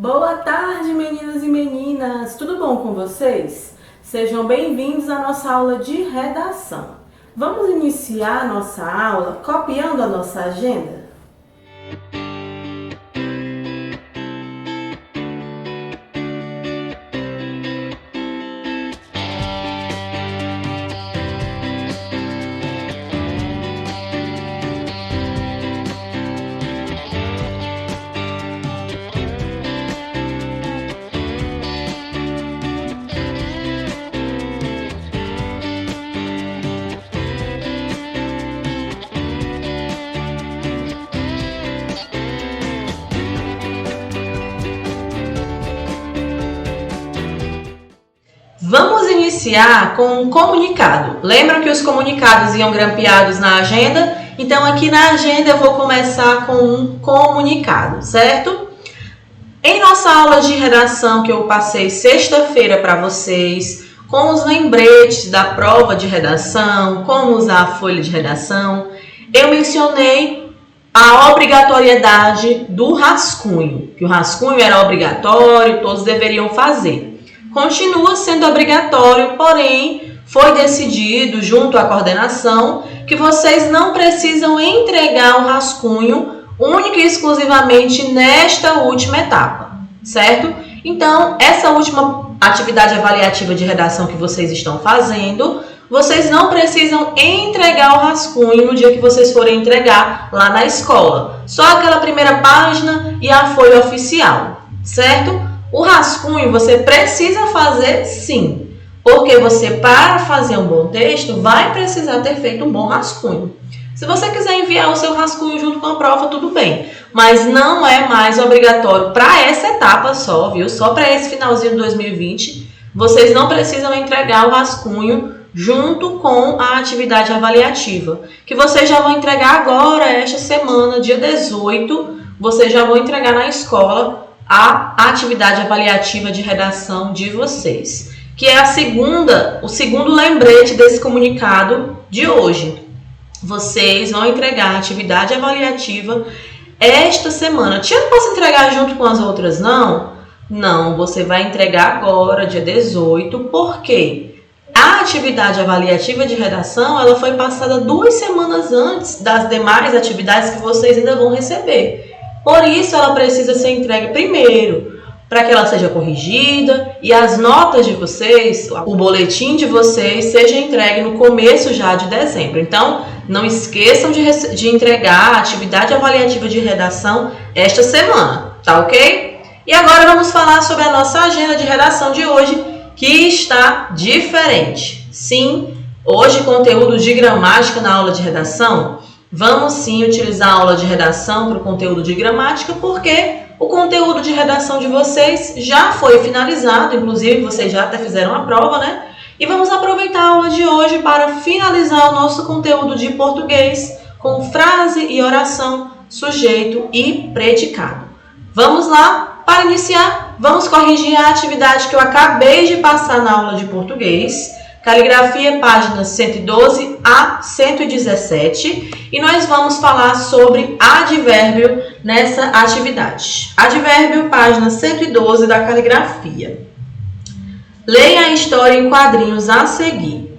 Boa tarde, meninos e meninas! Tudo bom com vocês? Sejam bem-vindos à nossa aula de redação. Vamos iniciar a nossa aula copiando a nossa agenda? Vamos iniciar com um comunicado. Lembram que os comunicados iam grampeados na agenda? Então, aqui na agenda eu vou começar com um comunicado, certo? Em nossa aula de redação que eu passei sexta-feira para vocês, com os lembretes da prova de redação, como usar a folha de redação, eu mencionei a obrigatoriedade do rascunho, que o rascunho era obrigatório, todos deveriam fazer. Continua sendo obrigatório, porém, foi decidido junto à coordenação que vocês não precisam entregar o rascunho única e exclusivamente nesta última etapa, certo? Então, essa última atividade avaliativa de redação que vocês estão fazendo, vocês não precisam entregar o rascunho no dia que vocês forem entregar lá na escola. Só aquela primeira página e a folha oficial, certo? O rascunho você precisa fazer sim, porque você, para fazer um bom texto, vai precisar ter feito um bom rascunho. Se você quiser enviar o seu rascunho junto com a prova, tudo bem, mas não é mais obrigatório para essa etapa só, viu? Só para esse finalzinho de 2020, vocês não precisam entregar o rascunho junto com a atividade avaliativa, que vocês já vão entregar agora, esta semana, dia 18, vocês já vão entregar na escola a atividade avaliativa de redação de vocês, que é o segundo lembrete desse comunicado de hoje. Vocês vão entregar a atividade avaliativa esta semana. Tia, não posso entregar junto com as outras, não? Não, você vai entregar agora, dia 18, porque a atividade avaliativa de redação ela foi passada 2 semanas antes das demais atividades que vocês ainda vão receber. Por isso, ela precisa ser entregue primeiro, para que ela seja corrigida e as notas de vocês, o boletim de vocês, seja entregue no começo já de dezembro. Então, não esqueçam de entregar a atividade avaliativa de redação esta semana, tá ok? E agora vamos falar sobre a nossa agenda de redação de hoje, que está diferente. Sim, hoje conteúdo de gramática na aula de redação. Vamos sim utilizar a aula de redação para o conteúdo de gramática, porque o conteúdo de redação de vocês já foi finalizado, inclusive vocês já até fizeram a prova, né? E vamos aproveitar a aula de hoje para finalizar o nosso conteúdo de português com frase e oração, sujeito e predicado. Vamos lá, para iniciar, vamos corrigir a atividade que eu acabei de passar na aula de português. Caligrafia, páginas 112 a 117, e nós vamos falar sobre advérbio nessa atividade. Advérbio, página 112 da caligrafia. Leia a história em quadrinhos a seguir.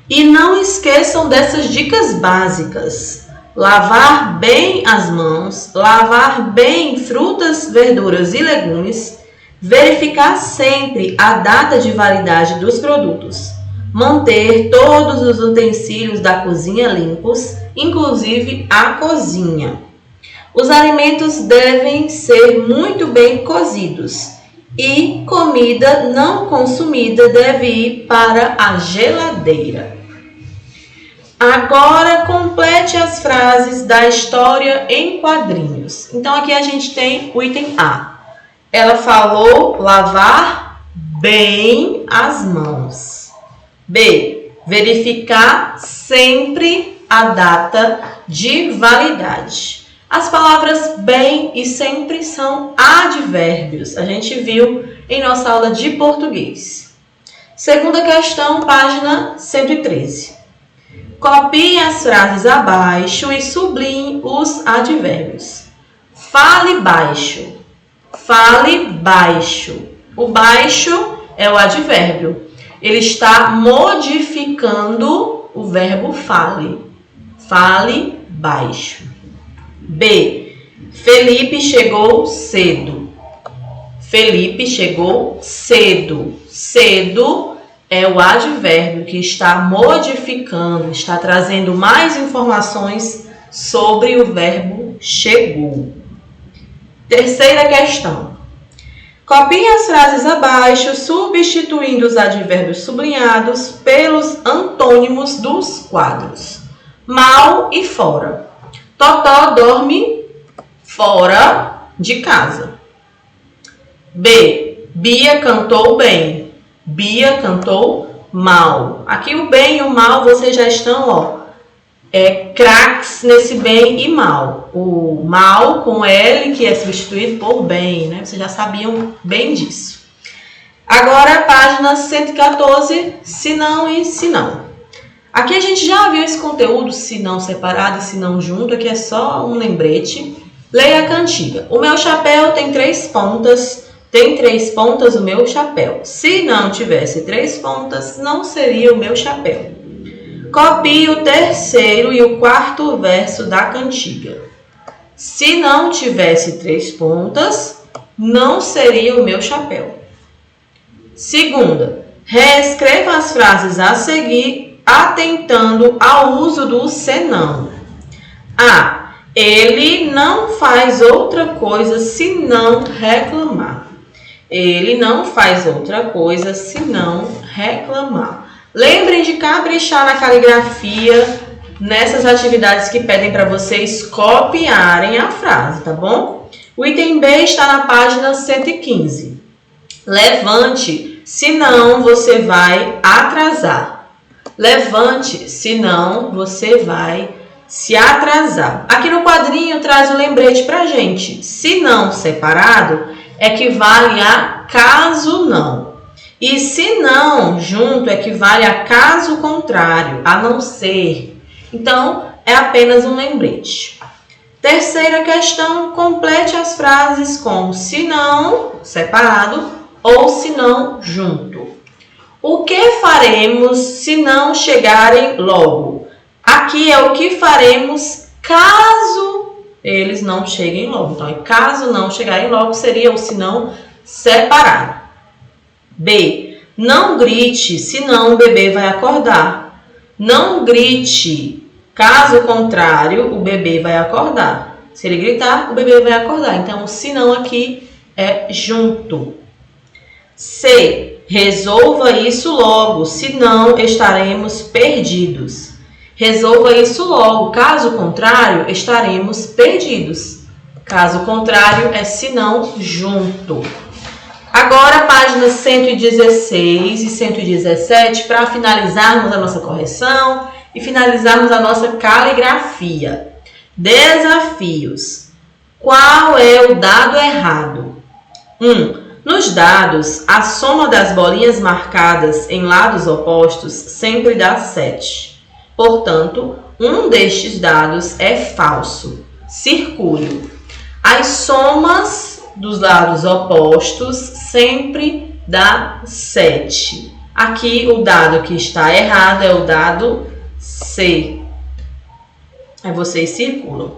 E não esqueçam dessas dicas básicas. Lavar bem as mãos, lavar bem frutas, verduras e legumes, verificar sempre a data de validade dos produtos. Manter todos os utensílios da cozinha limpos, inclusive a cozinha. Os alimentos devem ser muito bem cozidos e comida não consumida deve ir para a geladeira. Agora, complete as frases da história em quadrinhos. Então, aqui a gente tem o item A. Ela falou lavar bem as mãos. B. Verificar sempre a data de validade. As palavras bem e sempre são advérbios. A gente viu em nossa aula de português. Segunda questão, página 113. Copie as frases abaixo e sublinhe os advérbios. Fale baixo. Fale baixo. O baixo é o advérbio. Ele está modificando o verbo fale. Fale baixo. B. Felipe chegou cedo. Felipe chegou cedo. Cedo é o advérbio que está modificando, está trazendo mais informações sobre o verbo chegou. Terceira questão. Copie as frases abaixo, substituindo os advérbios sublinhados pelos antônimos dos quadros. Mal e fora. Totó dorme fora de casa. B. Bia cantou bem. Bia cantou mal. Aqui o bem e o mal vocês já estão, craques nesse bem e mal. O mal com L, que é substituído por bem, né? Vocês já sabiam bem disso. Agora, página 114, se não e se não. Aqui a gente já viu esse conteúdo, se não separado e se não junto, aqui é só um lembrete. Leia a cantiga. O meu chapéu tem 3 pontas. Tem 3 pontas o meu chapéu. Se não tivesse 3 pontas, não seria o meu chapéu. Copie o terceiro e o quarto verso da cantiga. Se não tivesse 3 pontas, não seria o meu chapéu. Segunda, reescreva as frases a seguir, atentando ao uso do senão. A. Ele não faz outra coisa senão reclamar. Ele não faz outra coisa senão reclamar. Lembrem de caprichar na caligrafia nessas atividades que pedem para vocês copiarem a frase, tá bom? O item B está na página 115. Levante, senão você vai atrasar. Levante, senão você vai se atrasar. Aqui no quadrinho traz um lembrete pra gente. Se não separado, equivale a caso não. E se não junto, equivale a caso contrário, a não ser. Então, é apenas um lembrete. Terceira questão, complete as frases com se não separado ou se não junto. O que faremos se não chegarem logo? Aqui é o que faremos caso eles não cheguem logo. Então, caso não chegarem logo, seria o se não separado. B. Não grite, senão o bebê vai acordar. Não grite, caso contrário, o bebê vai acordar. Se ele gritar, o bebê vai acordar. Então, o se não aqui é junto. C. Resolva isso logo, senão estaremos perdidos. Resolva isso logo, caso contrário, estaremos perdidos. Caso contrário, é senão junto. Agora, páginas 116 e 117, para finalizarmos a nossa correção e finalizarmos a nossa caligrafia. Desafios. Qual é o dado errado? 1. Nos dados, a soma das bolinhas marcadas em lados opostos sempre dá 7. Portanto, um destes dados é falso. Circule. As somas dos lados opostos sempre dá 7. Aqui o dado que está errado é o dado C. Aí vocês circulam.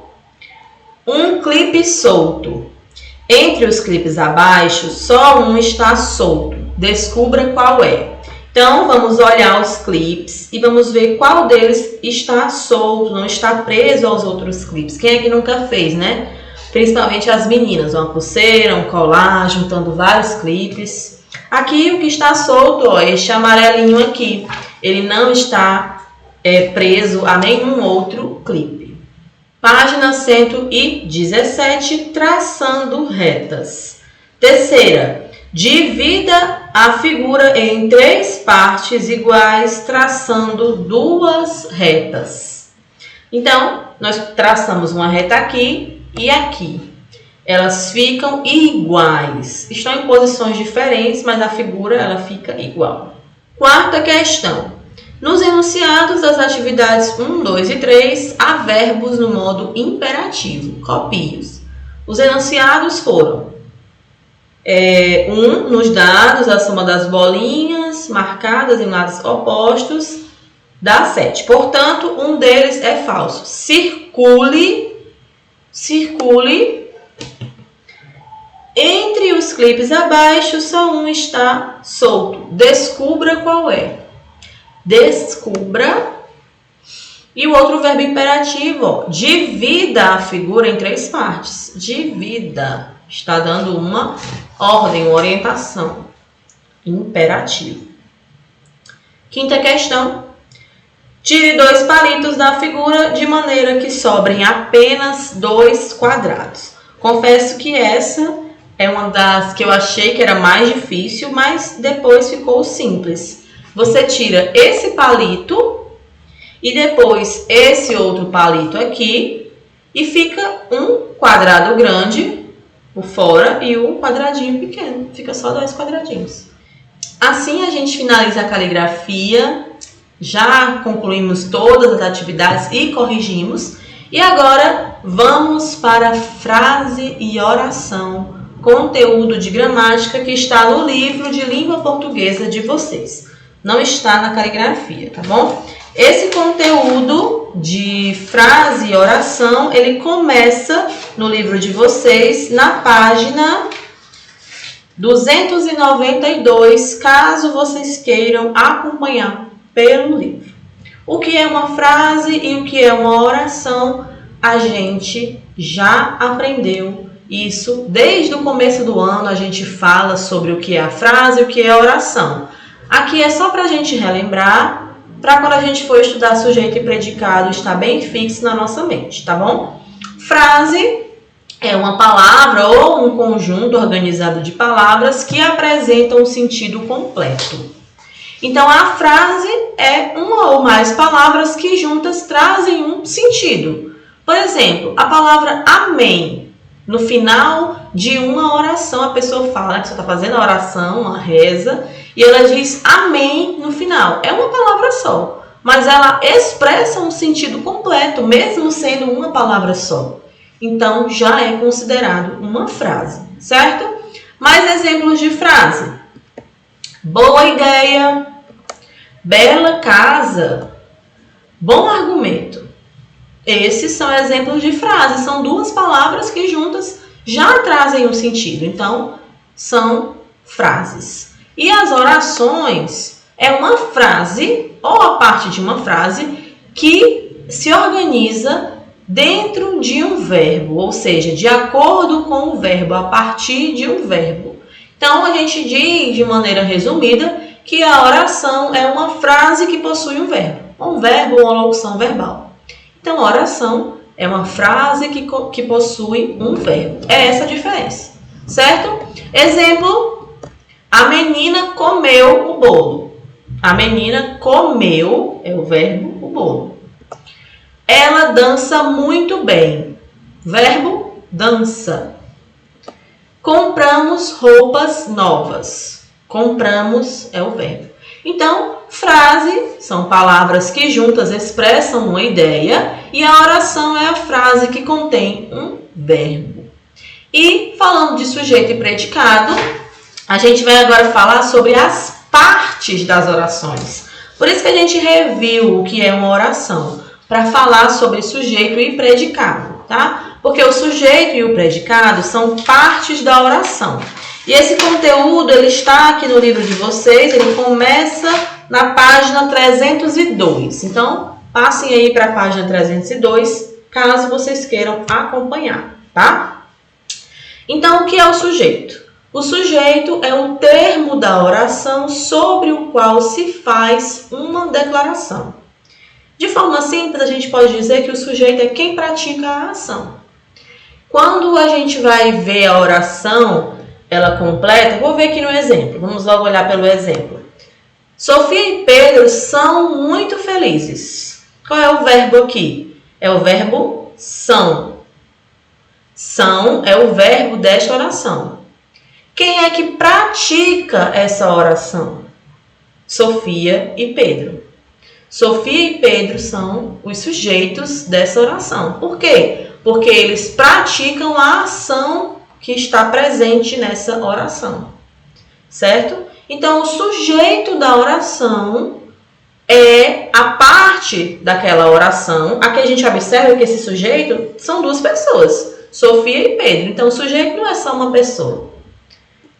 Um clipe solto. Entre os clipes abaixo, só um está solto. Descubra qual é. Então, vamos olhar os clipes e vamos ver qual deles está solto, não está preso aos outros clipes. Quem é que nunca fez, né? Principalmente as meninas, uma pulseira, um colar, juntando vários clipes. Aqui o que está solto, este amarelinho aqui, ele não está preso a nenhum outro clipe. Página 117, traçando retas. Terceira, divida a figura em 3 partes iguais, traçando 2 retas. Então, nós traçamos uma reta aqui e aqui. Elas ficam iguais. Estão em posições diferentes, mas a figura ela fica igual. Quarta questão. Nos enunciados das atividades 1, 2 e 3, há verbos no modo imperativo. Copie-os. Os enunciados foram: 1 nos dados, a soma das bolinhas marcadas em lados opostos, dá 7. Portanto, um deles é falso. Circule entre os clipes abaixo, só um está solto. Descubra qual é. Descubra. E o outro verbo imperativo, ó, divida a figura em 3 partes. Divida. Está dando uma ordem, uma orientação. Imperativo. Quinta questão. Tire 2 palitos da figura de maneira que sobrem apenas 2 quadrados. Confesso que essa é uma das que eu achei que era mais difícil, mas depois ficou simples. Você tira esse palito e depois esse outro palito aqui e fica um quadrado grande por fora e um quadradinho pequeno. Fica só 2 quadradinhos. Assim a gente finaliza a caligrafia. Já concluímos todas as atividades e corrigimos. E agora vamos para frase e oração, conteúdo de gramática que está no livro de língua portuguesa de vocês. Não está na caligrafia, tá bom? Esse conteúdo de frase e oração, ele começa no livro de vocês, na página 292, caso vocês queiram acompanhar pelo livro. O que é uma frase e o que é uma oração, a gente já aprendeu isso. Desde o começo do ano a gente fala sobre o que é a frase e o que é a oração. Aqui é só para a gente relembrar, para quando a gente for estudar sujeito e predicado, estar bem fixo na nossa mente, tá bom? Frase é uma palavra ou um conjunto organizado de palavras que apresentam um sentido completo. Então, a frase é uma ou mais palavras que juntas trazem um sentido. Por exemplo, a palavra amém. No final de uma oração, a pessoa fala que você está fazendo a oração, uma reza, e ela diz amém no final. É uma palavra só, mas ela expressa um sentido completo, mesmo sendo uma palavra só. Então, já é considerado uma frase, certo? Mais exemplos de frase. Boa ideia, bela casa, bom argumento. Esses são exemplos de frases, são 2 palavras que juntas já trazem um sentido, então são frases. E as orações é uma frase ou a parte de uma frase que se organiza dentro de um verbo, ou seja, de acordo com o verbo, a partir de um verbo. Então, a gente diz de maneira resumida que a oração é uma frase que possui um verbo ou uma locução verbal. Então, oração é uma frase que possui um verbo. É essa a diferença, certo? Exemplo, a menina comeu o bolo. A menina comeu, é o verbo, o bolo. Ela dança muito bem. Verbo, dança. Compramos roupas novas. Compramos é o verbo. Então, frase são palavras que juntas expressam uma ideia e a oração é a frase que contém um verbo. E falando de sujeito e predicado, a gente vai agora falar sobre as partes das orações. Por isso que a gente reviu o que é uma oração, para falar sobre sujeito e predicado, tá? Porque o sujeito e o predicado são partes da oração. E esse conteúdo, ele está aqui no livro de vocês, ele começa na página 302. Então, passem aí para a página 302, caso vocês queiram acompanhar, tá? Então, o que é o sujeito? O sujeito é um termo da oração sobre o qual se faz uma declaração. De forma simples, a gente pode dizer que o sujeito é quem pratica a ação. Quando a gente vai ver a oração, ela completa, vou ver aqui no exemplo, vamos logo olhar pelo exemplo. Sofia e Pedro são muito felizes. Qual é o verbo aqui? É o verbo são. São é o verbo desta oração. Quem é que pratica essa oração? Sofia e Pedro. Sofia e Pedro são os sujeitos dessa oração. Por quê? Porque eles praticam a ação que está presente nessa oração, certo? Então, o sujeito da oração é a parte daquela oração. Aqui a gente observa que esse sujeito são duas pessoas, Sofia e Pedro. Então, o sujeito não é só uma pessoa.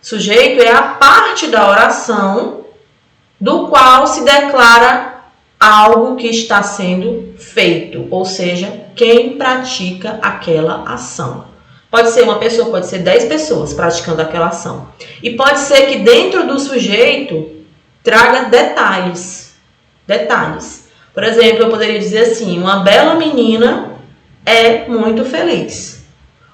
O sujeito é a parte da oração do qual se declara algo que está sendo feito, ou seja, quem pratica aquela ação. Pode ser uma pessoa, pode ser 10 pessoas praticando aquela ação. E pode ser que dentro do sujeito traga detalhes. Por exemplo, eu poderia dizer assim, uma bela menina é muito feliz.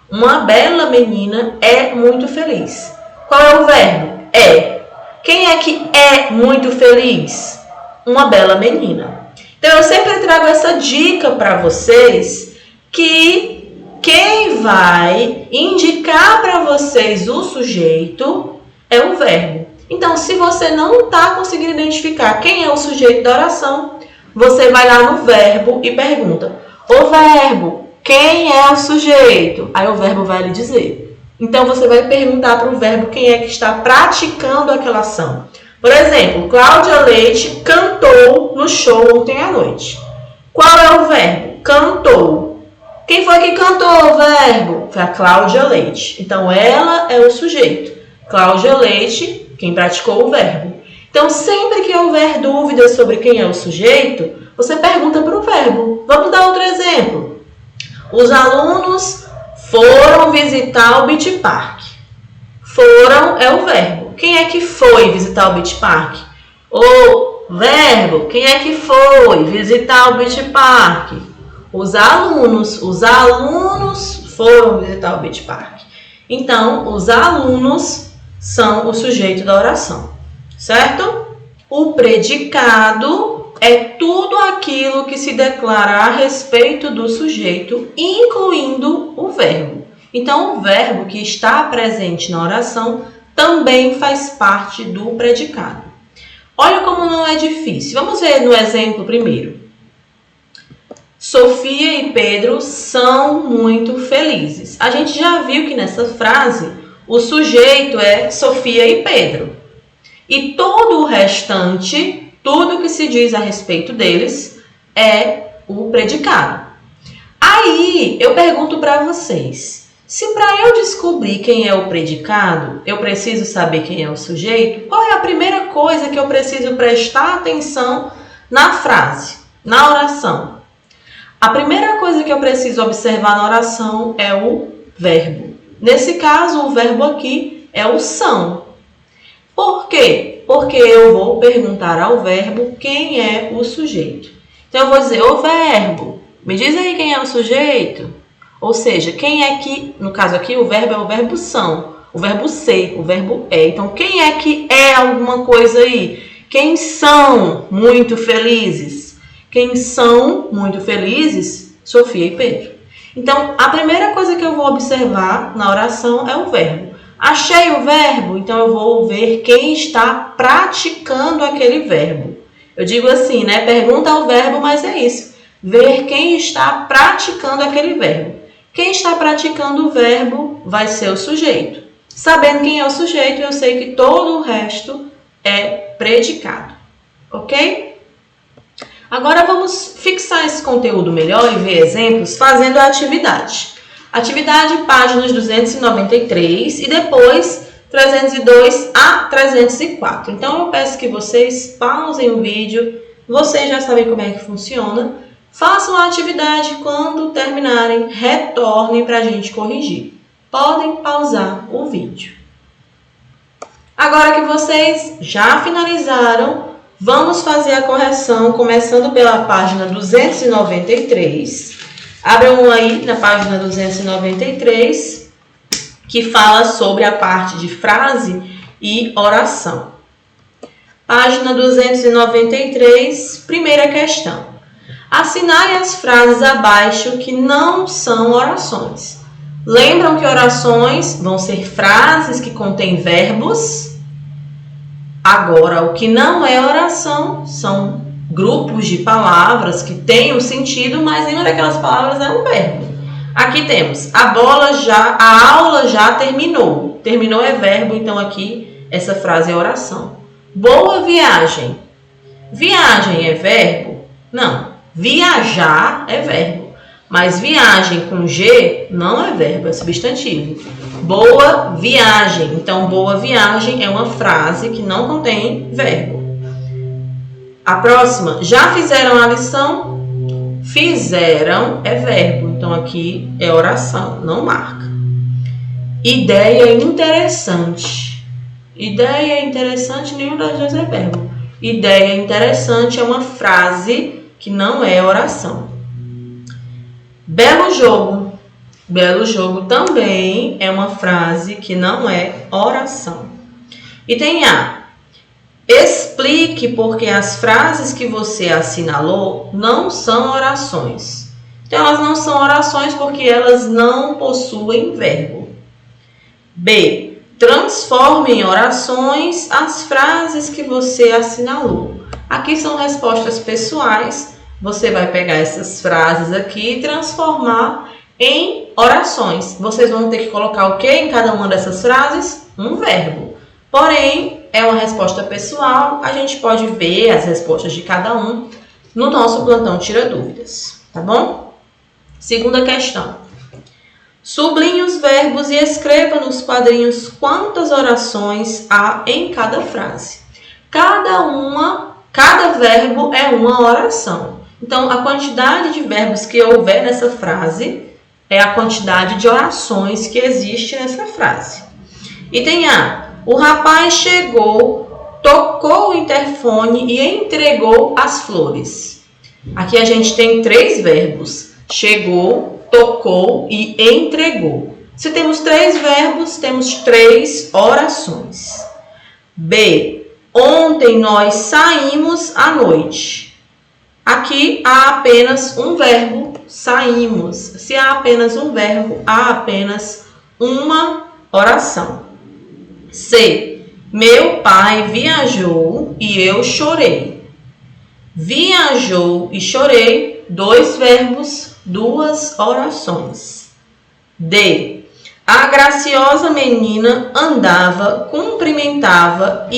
Uma bela menina é muito feliz. Qual é o verbo? É. Quem é que é muito feliz? Uma bela menina. Então, eu sempre trago essa dica para vocês que quem vai indicar para vocês o sujeito é o verbo. Então, se você não está conseguindo identificar quem é o sujeito da oração, você vai lá no verbo e pergunta: ô verbo, quem é o sujeito? Aí o verbo vai lhe dizer. Então, você vai perguntar para o verbo quem é que está praticando aquela ação. Por exemplo, Cláudia Leite cantou no show ontem à noite. Qual é o verbo? Cantou. Quem foi que cantou o verbo? Foi a Cláudia Leite. Então, ela é o sujeito. Cláudia Leite, quem praticou o verbo. Então, sempre que houver dúvidas sobre quem é o sujeito, você pergunta para o verbo. Vamos dar outro exemplo. Os alunos foram visitar o Beach Park. Foram é o verbo. Quem é que foi visitar o Beach Park? O verbo. Quem é que foi visitar o Beach Park? Os alunos. Os alunos foram visitar o Beach Park. Então, os alunos são o sujeito da oração, certo? O predicado é tudo aquilo que se declara a respeito do sujeito, incluindo o verbo. Então, o verbo que está presente na oração também faz parte do predicado. Olha como não é difícil. Vamos ver no exemplo primeiro. Sofia e Pedro são muito felizes. A gente já viu que nessa frase o sujeito é Sofia e Pedro. E todo o restante, tudo que se diz a respeito deles, é o predicado. Aí eu pergunto para vocês. Se para eu descobrir quem é o predicado, eu preciso saber quem é o sujeito, qual é a primeira coisa que eu preciso prestar atenção na frase, na oração? A primeira coisa que eu preciso observar na oração é o verbo. Nesse caso, o verbo aqui é o são. Por quê? Porque eu vou perguntar ao verbo quem é o sujeito. Então, eu vou dizer, ô verbo, me diz aí quem é o sujeito. Ou seja, quem é que, no caso aqui, o verbo é o verbo são, o verbo ser, o verbo é. Então, quem é que é alguma coisa aí? Quem são muito felizes? Quem são muito felizes? Sofia e Pedro. Então, a primeira coisa que eu vou observar na oração é o verbo. Achei o verbo, então eu vou ver quem está praticando aquele verbo. Eu digo assim, né? Pergunta ao verbo, mas é isso. Ver quem está praticando aquele verbo. Quem está praticando o verbo vai ser o sujeito. Sabendo quem é o sujeito, eu sei que todo o resto é predicado. Ok? Agora vamos fixar esse conteúdo melhor e ver exemplos fazendo a atividade. Atividade, páginas 293 e depois 302 a 304. Então, eu peço que vocês pausem o vídeo. Vocês já sabem como é que funciona. Façam a atividade, quando terminarem, retornem para a gente corrigir. Podem pausar o vídeo. Agora que vocês já finalizaram, vamos fazer a correção, começando pela página 293. Abram aí na página 293, que fala sobre a parte de frase e oração. Página 293, primeira questão. Assinale as frases abaixo que não são orações. Lembram que orações vão ser frases que contêm verbos? Agora, o que não é oração são grupos de palavras que têm um sentido, mas nenhuma daquelas palavras é um verbo. Aqui temos a aula já terminou. Terminou é verbo, então aqui essa frase é oração. Boa viagem. Viagem é verbo? Não. Viajar é verbo. Mas viagem com G não é verbo, é substantivo. Boa viagem. Então, boa viagem é uma frase que não contém verbo. A próxima, já fizeram a lição? Fizeram é verbo. Então, aqui é oração, não marca. Ideia interessante. Ideia interessante, nenhum das duas é verbo. Ideia interessante é uma frase que não é oração. Belo jogo. Belo jogo também é uma frase que não é oração. E tem a. Explique porque as frases que você assinalou não são orações. Então, elas não são orações porque elas não possuem verbo. B. Transforme em orações as frases que você assinalou. Aqui são respostas pessoais. Você vai pegar essas frases aqui e transformar em orações. Vocês vão ter que colocar o que em cada uma dessas frases? Um verbo. Porém, é uma resposta pessoal. A gente pode ver as respostas de cada um no nosso plantão Tira Dúvidas. Tá bom? Segunda questão. Sublinhe os verbos e escreva nos quadrinhos quantas orações há em cada frase. Cada verbo é uma oração. Então, a quantidade de verbos que houver nessa frase é a quantidade de orações que existe nessa frase. E tem a. O rapaz chegou, tocou o interfone e entregou as flores. Aqui a gente tem 3 verbos. Chegou, tocou e entregou. Se temos 3 verbos, temos 3 orações. B. Ontem nós saímos à noite. Aqui há apenas um verbo, saímos. Se há apenas um verbo, há apenas uma oração. C. Meu pai viajou e eu chorei. Viajou e chorei, 2 verbos, 2 orações. D. A graciosa menina andava, cumprimentava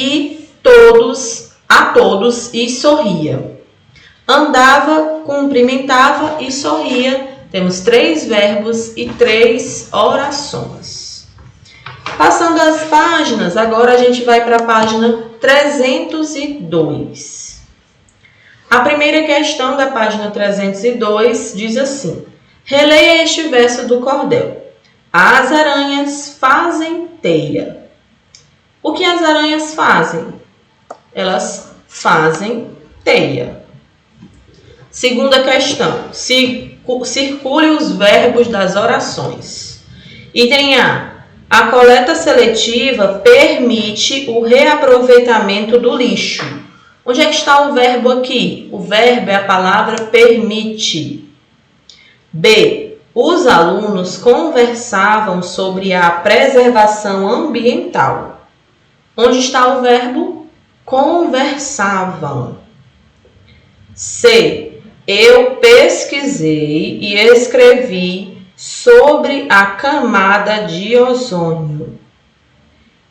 a todos e sorria. Andava, cumprimentava e sorria. Temos 3 verbos e 3 orações. Passando as páginas, agora a gente vai para a página 302. A primeira questão da página 302 diz assim: releia este verso do cordel. As aranhas fazem teia. O que as aranhas fazem? Elas fazem teia. Segunda questão. Circule os verbos das orações. Item A. A coleta seletiva permite o reaproveitamento do lixo. Onde é que está o verbo aqui? O verbo é a palavra permite. B. Os alunos conversavam sobre a preservação ambiental. Onde está o verbo? Conversavam. C. Eu pesquisei e escrevi sobre a camada de ozônio.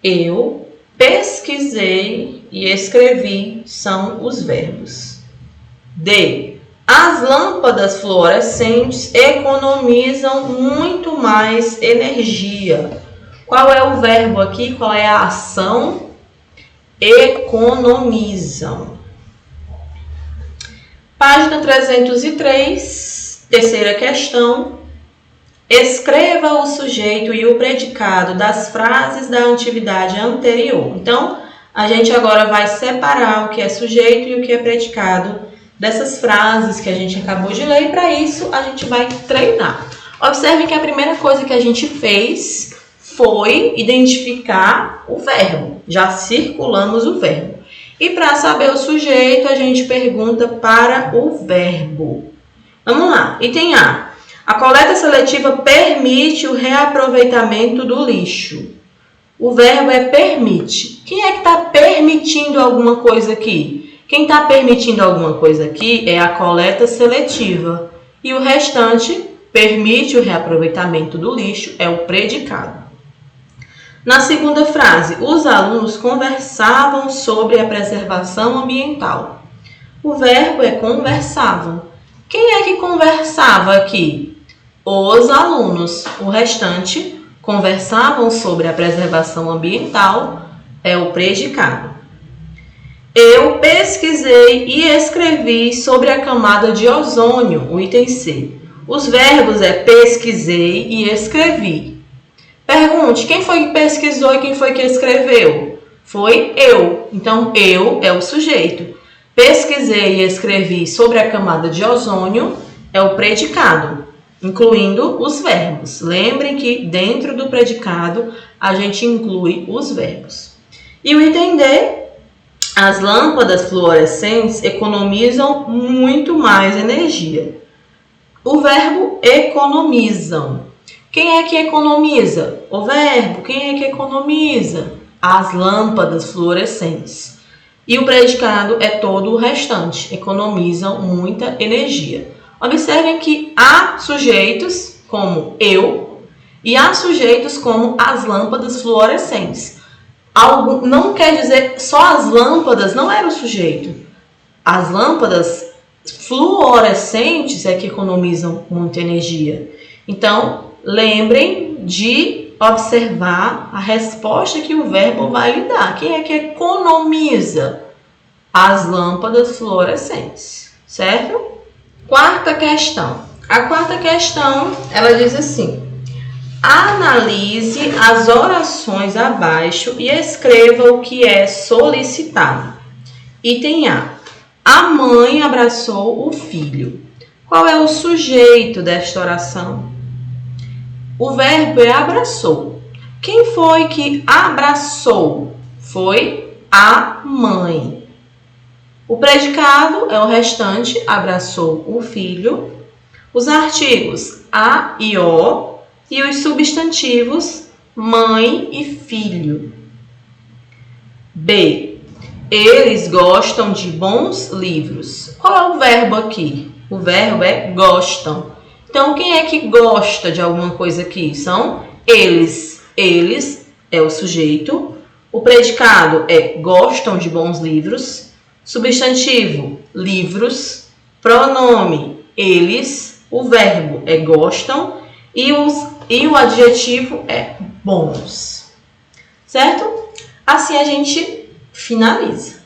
Eu pesquisei e escrevi são os verbos. D. As lâmpadas fluorescentes economizam muito mais energia. Qual é o verbo aqui? Qual é a ação? Economizam. Página 303, terceira questão. Escreva o sujeito e o predicado das frases da atividade anterior. Então, a gente agora vai separar o que é sujeito e o que é predicado dessas frases que a gente acabou de ler, e para isso a gente vai treinar. Observe que a primeira coisa que a gente fez foi identificar o verbo. Já circulamos o verbo. E para saber o sujeito, a gente pergunta para o verbo. Vamos lá. Item A. A coleta seletiva permite o reaproveitamento do lixo. O verbo é permite. Quem é que está permitindo alguma coisa aqui? Quem está permitindo alguma coisa aqui é a coleta seletiva. E o restante permite o reaproveitamento do lixo é o predicado. Na segunda frase, os alunos conversavam sobre a preservação ambiental. O verbo é conversavam. Quem é que conversava aqui? Os alunos. O restante, conversavam sobre a preservação ambiental, é o predicado. Eu pesquisei e escrevi sobre a camada de ozônio, o item C. Os verbos é pesquisei e escrevi. Pergunte, quem foi que pesquisou e quem foi que escreveu? Foi eu. Então, eu é o sujeito. Pesquisei e escrevi sobre a camada de ozônio é o predicado, incluindo os verbos. Lembrem que dentro do predicado a gente inclui os verbos. E o item D, as lâmpadas fluorescentes economizam muito mais energia. O verbo economizam. Quem é que economiza? O verbo. Quem é que economiza? As lâmpadas fluorescentes. E o predicado é todo o restante. Economizam muita energia. Observem que há sujeitos como eu e há sujeitos como as lâmpadas fluorescentes. Algo não quer dizer só as lâmpadas, não era o sujeito. As lâmpadas fluorescentes é que economizam muita energia. Então, lembrem de observar a resposta que o verbo vai lhe dar. Quem é que economiza? As lâmpadas fluorescentes, certo? Quarta questão. A quarta questão, ela diz assim: analise as orações abaixo e escreva o que é solicitado. Item A. A mãe abraçou o filho. Qual é o sujeito desta oração? O verbo é abraçou. Quem foi que abraçou? Foi a mãe. O predicado é o restante, abraçou o filho. Os artigos a e o e os substantivos mãe e filho. B. Eles gostam de bons livros. Qual é o verbo aqui? O verbo é gostam. Então, quem é que gosta de alguma coisa aqui? São eles. Eles é o sujeito. O predicado é gostam de bons livros. Substantivo, livros. Pronome, eles. O verbo é gostam. E o adjetivo é bons. Certo? Assim a gente finaliza.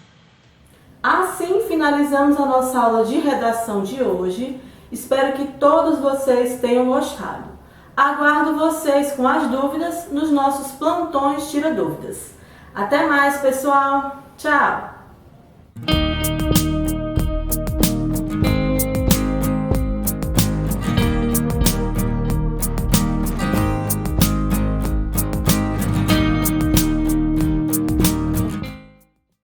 Assim finalizamos a nossa aula de redação de hoje. Espero que todos vocês tenham gostado. Aguardo vocês com as dúvidas nos nossos plantões Tira Dúvidas. Até mais, pessoal. Tchau!